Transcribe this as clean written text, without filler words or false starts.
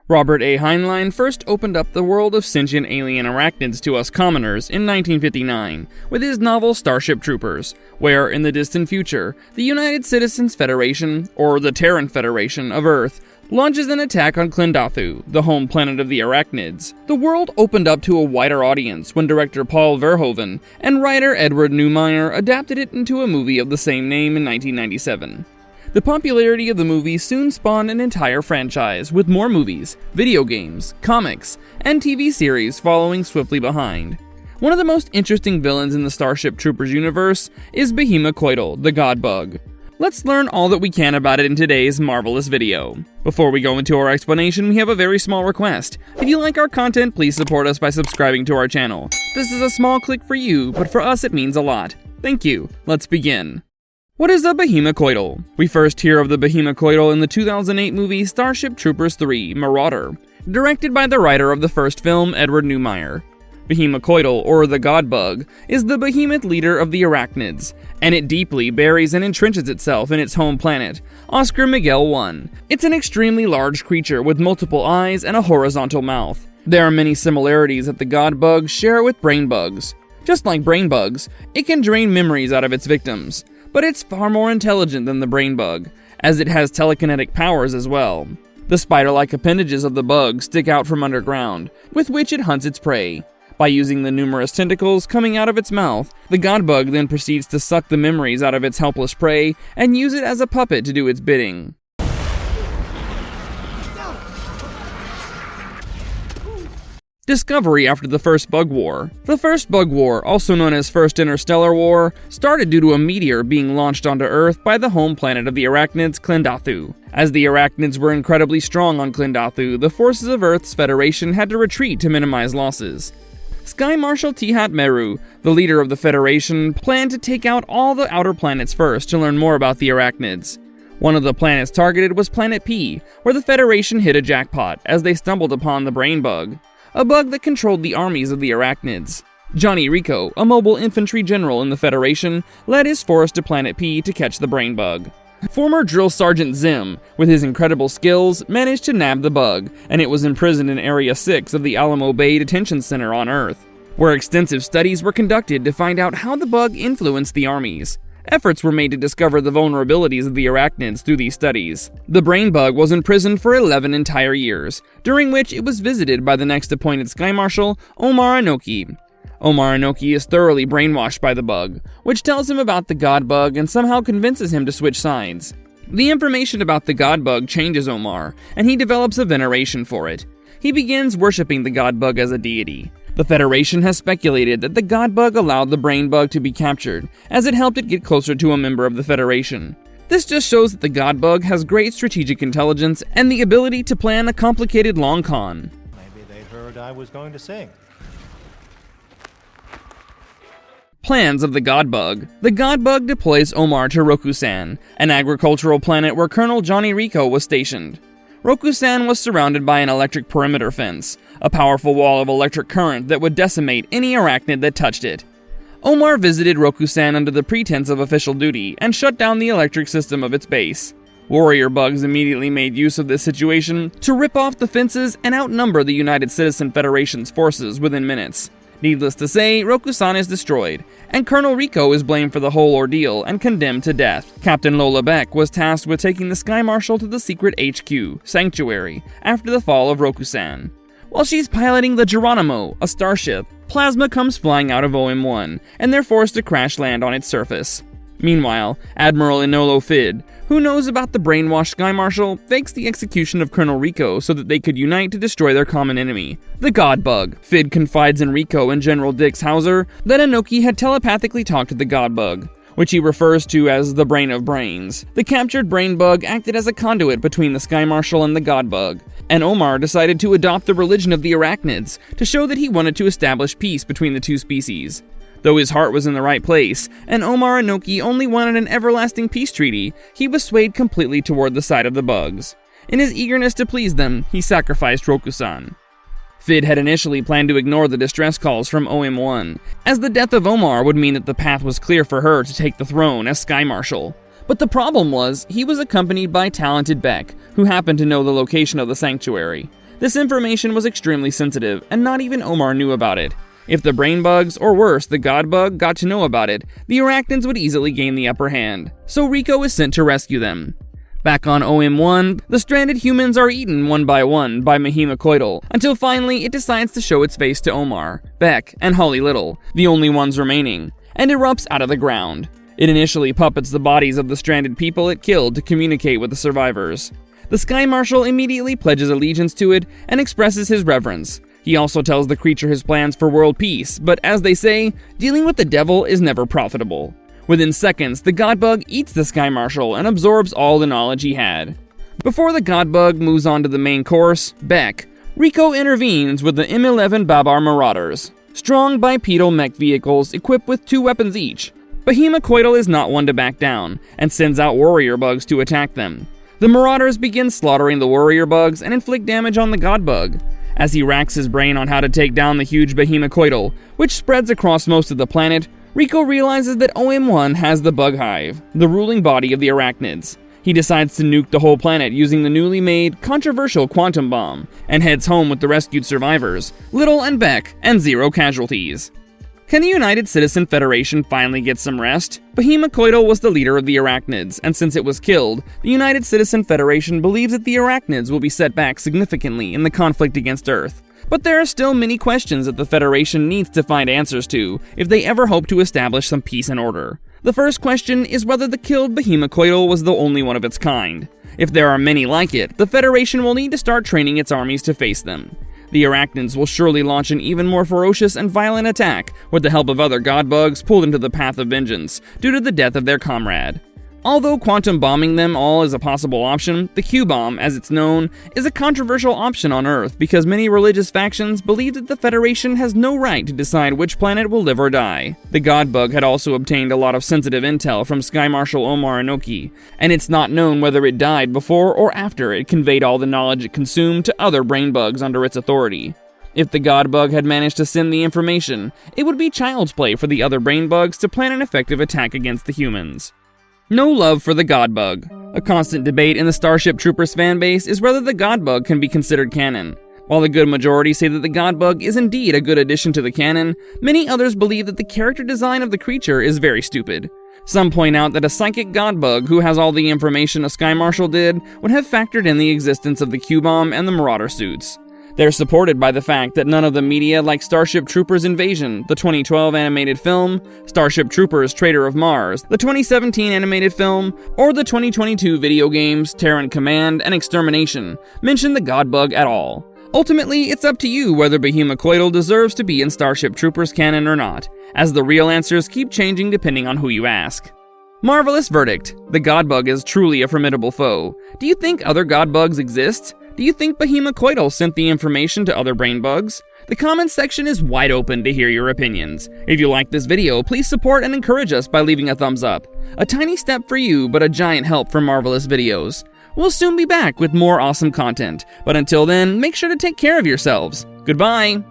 Robert A. Heinlein first opened up the world of sentient alien arachnids to us commoners in 1959 with his novel Starship Troopers, where, in the distant future, the United Citizens Federation, or the Terran Federation of Earth, launches an attack on Klendathu, the home planet of the arachnids. The world opened up to a wider audience when director Paul Verhoeven and writer Edward Neumeier adapted it into a movie of the same name in 1997. The popularity of the movie soon spawned an entire franchise, with more movies, video games, comics, and TV series following swiftly behind. One of the most interesting villains in the Starship Troopers universe is Behemecoatyl, the Godbug. Let's learn all that we can about it in today's marvelous video. Before we go into our explanation, we have a very small request. If you like our content, please support us by subscribing to our channel. This is a small click for you, but for us it means a lot. Thank you. Let's begin. What is a Behemecoatyl? We first hear of the Behemecoatyl in the 2008 movie Starship Troopers 3: Marauder, directed by the writer of the first film, Edward Neumeier. Behemecoatyl, or the Godbug, is the behemoth leader of the arachnids, and it deeply buries and entrenches itself in its home planet, Oscar Miguel 1. It's an extremely large creature with multiple eyes and a horizontal mouth. There are many similarities that the Godbug share with brain bugs. Just like brain bugs, it can drain memories out of its victims, but it's far more intelligent than the brain bug, as it has telekinetic powers as well. The spider-like appendages of the bug stick out from underground, with which it hunts its prey. By using the numerous tentacles coming out of its mouth, the Godbug then proceeds to suck the memories out of its helpless prey and use it as a puppet to do its bidding. Discovery after the First Bug War. The First Bug War, also known as First Interstellar War, started due to a meteor being launched onto Earth by the home planet of the arachnids, Klendathu. As the arachnids were incredibly strong on Klendathu, the forces of Earth's Federation had to retreat to minimize losses. Sky Marshal Tihat Meru, the leader of the Federation, planned to take out all the outer planets first to learn more about the arachnids. One of the planets targeted was Planet P, where the Federation hit a jackpot as they stumbled upon the Brain Bug, a bug that controlled the armies of the arachnids. Johnny Rico, a mobile infantry general in the Federation, led his force to Planet P to catch the Brain Bug. Former Drill Sergeant Zim, with his incredible skills, managed to nab the bug, and it was imprisoned in Area 6 of the Alamo Bay Detention Center on Earth, where extensive studies were conducted to find out how the bug influenced the armies. Efforts were made to discover the vulnerabilities of the arachnids through these studies. The Brain Bug was imprisoned for 11 entire years, during which it was visited by the next appointed Sky Marshal, Omar Inoki. Omar Inoki is thoroughly brainwashed by the bug, which tells him about the Godbug and somehow convinces him to switch sides. The information about the Godbug changes Omar, and he develops a veneration for it. He begins worshipping the Godbug as a deity. The Federation has speculated that the Godbug allowed the Brain Bug to be captured, as it helped it get closer to a member of the Federation. This just shows that the Godbug has great strategic intelligence and the ability to plan a complicated long con. Maybe they heard I was going to sing. Plans of the Godbug. The Godbug deploys Omar to Rokusan, an agricultural planet where Colonel Johnny Rico was stationed. Rokusan was surrounded by an electric perimeter fence, a powerful wall of electric current that would decimate any arachnid that touched it. Omar visited Rokusan under the pretense of official duty and shut down the electric system of its base. Warrior bugs immediately made use of this situation to rip off the fences and outnumber the United Citizen Federation's forces within minutes. Needless to say, Rokusan is destroyed, and Colonel Rico is blamed for the whole ordeal and condemned to death. Captain Lola Beck was tasked with taking the Sky Marshal to the secret HQ, Sanctuary, after the fall of Rokusan. While she's piloting the Geronimo, a starship, plasma comes flying out of OM-1, and they're forced to crash land on its surface. Meanwhile, Admiral Inolo Fid, who knows about the brainwashed Sky Marshal, fakes the execution of Colonel Rico so that they could unite to destroy their common enemy, the Godbug. Fid confides in Rico and General Dix Hauser that Inoki had telepathically talked to the Godbug, which he refers to as the Brain of Brains. The captured Brain Bug acted as a conduit between the Sky Marshal and the Godbug, and Omar decided to adopt the religion of the arachnids to show that he wanted to establish peace between the two species. Though his heart was in the right place, and Omar Inoki only wanted an everlasting peace treaty, he was swayed completely toward the side of the bugs. In his eagerness to please them, he sacrificed Rokusan. Fid had initially planned to ignore the distress calls from OM-1, as the death of Omar would mean that the path was clear for her to take the throne as Sky Marshal. But the problem was, he was accompanied by talented Beck, who happened to know the location of the sanctuary. This information was extremely sensitive, and not even Omar knew about it. If the brain bugs, or worse, the Godbug, got to know about it, the arachnids would easily gain the upper hand, so Rico is sent to rescue them. Back on OM1, the stranded humans are eaten one by Behemecoatyl, until finally it decides to show its face to Omar, Beck, and Holly Little, the only ones remaining, and erupts out of the ground. It initially puppets the bodies of the stranded people it killed to communicate with the survivors. The Sky Marshal immediately pledges allegiance to it and expresses his reverence. He also tells the creature his plans for world peace, but as they say, dealing with the devil is never profitable. Within seconds, the Godbug eats the Sky Marshal and absorbs all the knowledge he had. Before the Godbug moves on to the main course, Beck, Rico intervenes with the M11 Babar Marauders, strong bipedal mech vehicles equipped with 2 weapons each. Behemecoatyl is not one to back down, and sends out warrior bugs to attack them. The Marauders begin slaughtering the warrior bugs and inflict damage on the Godbug. As he racks his brain on how to take down the huge Behemecoatyl, which spreads across most of the planet, Rico realizes that OM1 has the Bug Hive, the ruling body of the arachnids. He decides to nuke the whole planet using the newly made, controversial quantum bomb, and heads home with the rescued survivors, Little and Beck, and 0 casualties. Can the United Citizen Federation finally get some rest? Behemecoatyl was the leader of the arachnids, and since it was killed, the United Citizen Federation believes that the arachnids will be set back significantly in the conflict against Earth. But there are still many questions that the Federation needs to find answers to if they ever hope to establish some peace and order. The first question is whether the killed Behemecoatyl was the only one of its kind. If there are many like it, the Federation will need to start training its armies to face them. The arachnids will surely launch an even more ferocious and violent attack with the help of other Godbugs pulled into the path of vengeance due to the death of their comrade. Although quantum bombing them all is a possible option, the Q-bomb, as it's known, is a controversial option on Earth because many religious factions believe that the Federation has no right to decide which planet will live or die. The Godbug had also obtained a lot of sensitive intel from Sky Marshal Omar Inoki, and it's not known whether it died before or after it conveyed all the knowledge it consumed to other brain bugs under its authority. If the Godbug had managed to send the information, it would be child's play for the other brain bugs to plan an effective attack against the humans. No love for the Godbug. A constant debate in the Starship Troopers fanbase is whether the Godbug can be considered canon. While the good majority say that the Godbug is indeed a good addition to the canon, many others believe that the character design of the creature is very stupid. Some point out that a psychic Godbug who has all the information a Sky Marshal did would have factored in the existence of the Q-bomb and the Marauder suits. They're supported by the fact that none of the media like Starship Troopers Invasion, the 2012 animated film, Starship Troopers Traitor of Mars, the 2017 animated film, or the 2022 video games Terran Command and Extermination mention the Godbug at all. Ultimately, it's up to you whether Behemecoatyl deserves to be in Starship Troopers canon or not, as the real answers keep changing depending on who you ask. Marvelous verdict. The Godbug is truly a formidable foe. Do you think other Godbugs exist? Do you think Behemecoatyl sent the information to other brain bugs? The comments section is wide open to hear your opinions. If you like this video, please support and encourage us by leaving a thumbs up. A tiny step for you, but a giant help for Marvelous videos. We'll soon be back with more awesome content, but until then, make sure to take care of yourselves. Goodbye!